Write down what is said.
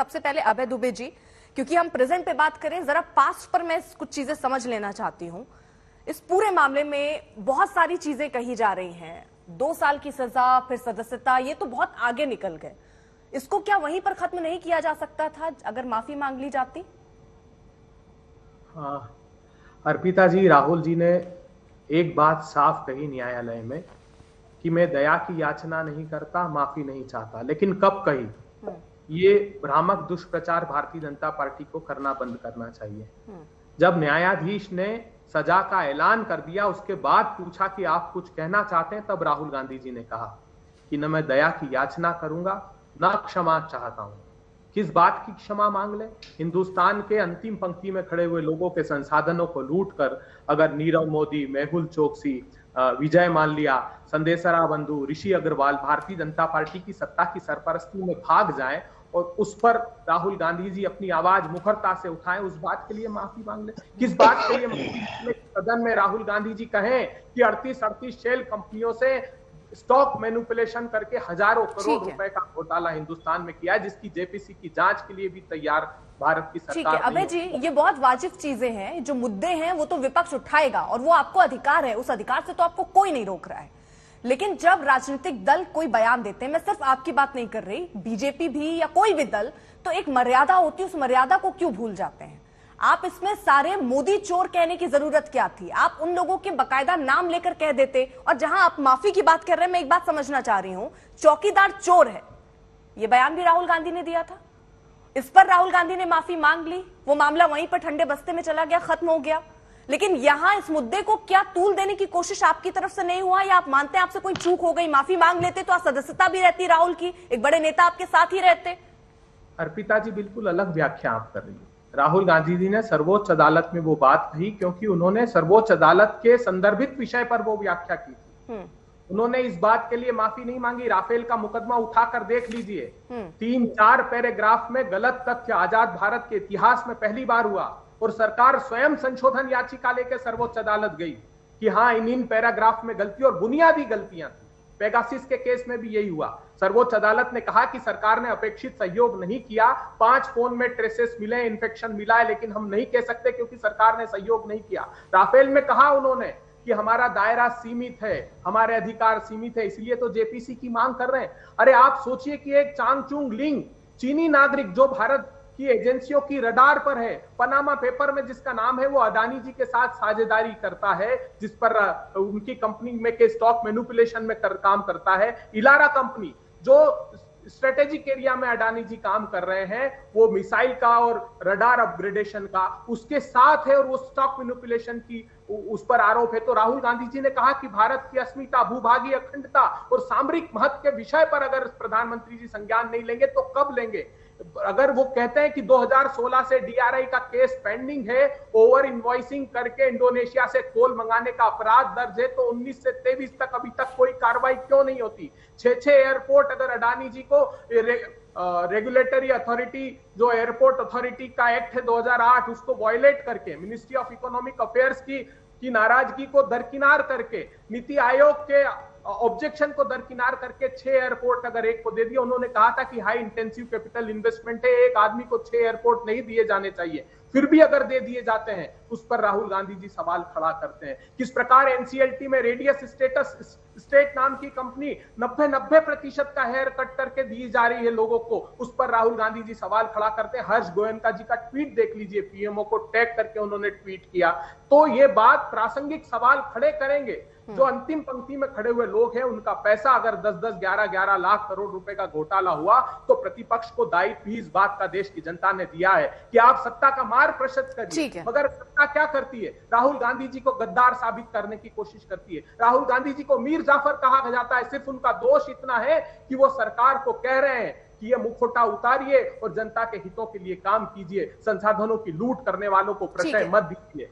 सबसे पहले अभय दुबे जी, क्योंकि हम प्रेजेंट पे बात करें, जरा पास्ट पर मैं कुछ चीजें समझ लेना चाहती हूं। इस पूरे मामले में बहुत सारी चीजें कही जा रही हैं, 2 साल की सजा, फिर सदस्यता, ये तो बहुत आगे निकल गए। इसको क्या वहीं पर खत्म नहीं किया जा सकता था अगर माफी मांग ली जाती? हाँ, अर्पिता जी, राहुल जी ने एक बात साफ कही न्यायालय में कि मैं दया की याचना नहीं करता, माफी नहीं चाहता। लेकिन कब कही? ये भ्रामक दुष्प्रचार भारतीय जनता पार्टी को करना बंद करना चाहिए। जब न्यायाधीश ने सजा का ऐलान कर दिया, उसके बाद पूछा कि आप कुछ कहना चाहते हैं, तब राहुल गांधी जी ने कहा कि न मैं दया की याचना करूंगा, न क्षमा चाहता हूं। किस बात की क्षमा मांग ले? हिंदुस्तान के अंतिम पंक्ति में खड़े हुए लोगों के संसाधनों को लूटकर अगर नीरव मोदी, मेहुल चोकसी, विजय माल्या, संदेशरा बंधु, ऋषि अग्रवाल भारतीय जनता पार्टी की सत्ता की सरपरस्ती में भाग जाएं और उस पर राहुल गांधी जी अपनी आवाज मुखरता से उठाएं, उस बात के लिए माफी मांग ले। किस बात के लिए सदन में राहुल गांधी जी कहें कि 38 शेल कंपनियों से स्टॉक मैनिपुलेशन करके हजारों करोड़ रुपए का घोटाला हिंदुस्तान में किया है, जिसकी जेपीसी की जांच के लिए भी तैयार भारत की सरकार। ठीक है अभय जी, ये बहुत वाजिब चीजें हैं, जो मुद्दे हैं वो तो विपक्ष उठाएगा और वो आपको अधिकार है, उस अधिकार से तो आपको कोई नहीं रोक रहा है। लेकिन जब राजनीतिक दल कोई बयान देते हैं, मैं सिर्फ आपकी बात नहीं कर रही, बीजेपी भी या कोई भी दल, तो एक मर्यादा होती है, उस मर्यादा को क्यों भूल जाते हैं? आप इसमें सारे मोदी चोर कहने की जरूरत क्या थी? आप उन लोगों के बकायदा नाम लेकर कह देते। और जहां आप माफी की बात कर रहे हैं, मैं एक बात समझना चाह रही हूं, चौकीदार चोर है, यह बयान भी राहुल गांधी ने दिया था, इस पर राहुल गांधी ने माफी मांग ली, वो मामला वहीं पर ठंडे बस्ते में चला गया, खत्म हो गया। लेकिन यहां इस मुद्दे को क्या तूल देने की कोशिश आपकी तरफ से नहीं हुआ, या आप मानते हैं आपसे कोई चूक हो गई, माफी मांग लेते तो सदस्यता भी रहती राहुल की, एक बड़े नेता आपके साथ ही रहते? अर्पिता जी, बिल्कुल अलग व्याख्या आप कर रही है। राहुल गांधी जी ने सर्वोच्च अदालत में वो बात कही क्योंकि उन्होंने सर्वोच्च अदालत के संदर्भित विषय पर वो व्याख्या की थी। उन्होंने इस बात के लिए माफी नहीं मांगी। राफेल का मुकदमा उठाकर देख लीजिए, 3-4 पैराग्राफ में गलत तथ्य आजाद भारत के इतिहास में पहली बार हुआ और सरकार स्वयं संशोधन याचिका लेकर सर्वोच्च अदालत गई कि हाँ, इन पैराग्राफ में गलती और बुनियादी गलतियां थी। पेगासिस के केस में भी यही हुआ। सर्वोच्च अदालत ने कहा कि सरकार ने अपेक्षित सहयोग नहीं किया, 5 फोन में ट्रेसेस मिले, इन्फेक्शन मिला है, लेकिन हम नहीं कह सकते क्योंकि सरकार ने सहयोग नहीं किया। राफेल में कहा उन्होंने कि हमारा दायरा सीमित है, हमारे अधिकार सीमित है, इसलिए तो जेपीसी की मांग कर रहे हैं। अरे आप सोचिए कि एक चांगचुंग लिंग, चीनी नागरिक जो भारत की एजेंसियों की रडार पर है, पनामा पेपर में जिसका नाम है, वो अडानी जी के साथ साझेदारी करता है, जिस पर उनकी कंपनी में के स्टॉक मैनिपुलेशन में काम करता है। इलारा कंपनी जो स्ट्रेटेजिक एरिया में अडानी जी काम कर रहे हैं, वो मिसाइल का और रडार अपग्रेडेशन का उसके साथ है और वो स्टॉक मैनिपुलेशन की उस पर आरोप है। तो राहुल गांधी जी ने कहा कि भारत की अस्मिता, भूभागीय अखंडता और सामरिक महत्व के विषय पर अगर प्रधानमंत्री जी संज्ञान नहीं लेंगे तो कब लेंगे? अगर वो कहते हैं कि 2016 से डीआरआई का केस पेंडिंग है, ओवर इनवॉइसिंग करके इंडोनेशिया से कोल मंगाने का अपराध दर्ज है, तो 19 से 23 तक अभी तक कोई कार्रवाई क्यों नहीं होती? 6 एयरपोर्ट अगर अडानी जी को रेगुलेटरी अथॉरिटी, जो एयरपोर्ट अथॉरिटी का एक्ट है 2008, उसको वायलेट करके, मिनिस्ट्री ऑफ इकोनॉमिक अफेयर्स की नाराजगी को दरकिनार करके, नीति आयोग के ऑब्जेक्शन को दरकिनार करके 6 एयरपोर्ट अगर एक को दे दिया। उन्होंने कहा था कि हाई इंटेंसिव कैपिटल इन्वेस्टमेंट है, एक आदमी को 6 एयरपोर्ट नहीं दिए जाने चाहिए, फिर भी अगर दे दिए जाते हैं, उस पर राहुल गांधी जी सवाल खड़ा करते हैं। किस प्रकार एनसीएलटी में रेडियस स्टेट नाम की कंपनी 90% का हेयर कट करके दी जा रही है लोगों को, उस पर राहुल गांधी जी सवाल खड़ा करते हैं। हर्ष गोयनका जी का ट्वीट देख लीजिए, पीएमओ को टैग करके उन्होंने ट्वीट किया। तो ये बात प्रासंगिक सवाल खड़े करेंगे। जो अंतिम पंक्ति में खड़े हुए लोग हैं, उनका पैसा अगर 10-10, 11-11 लाख करोड़ रुपए का घोटाला हुआ, तो प्रतिपक्ष को दायित्व भी इस बात का देश की जनता ने दिया है कि आप सत्ता का मार प्रशस्त करिए। मगर सत्ता क्या करती है? राहुल गांधी जी को गद्दार साबित करने की कोशिश करती है। राहुल गांधी जी को मीर जाफर कहा जाता है। सिर्फ उनका दोष इतना है कि वो सरकार को कह रहे हैं कि ये मुखौटा उतारिए और जनता के हितों के लिए काम कीजिए, संसाधनों की लूट करने वालों को प्रश्रय मत दीजिए।